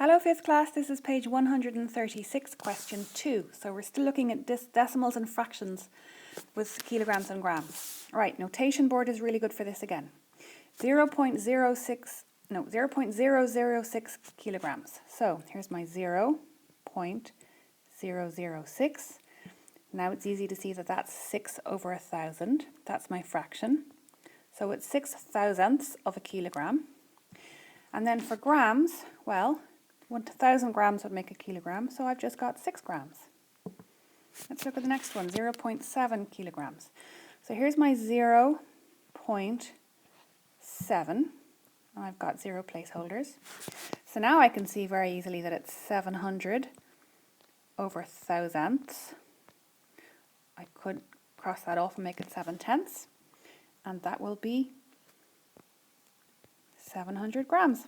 Hello 5th class, this is page 136, question 2. So we're still looking at decimals and fractions with kilograms and grams. Alright, notation board is really good for this again. 0.006 kilograms. So here's my 0.006. Now it's easy to see that that's 6 over 1,000. That's my fraction. So it's 6/1000ths of a kilogram. And then for grams, well, 1,000 grams would make a kilogram, so I've just got 6 grams. Let's look at the next one, 0.7 kilograms. So here's my 0.7, and I've got 0 placeholders. So now I can see very easily that it's 700 over thousandths. I could cross that off and make it 7/10ths, and that will be 700 grams.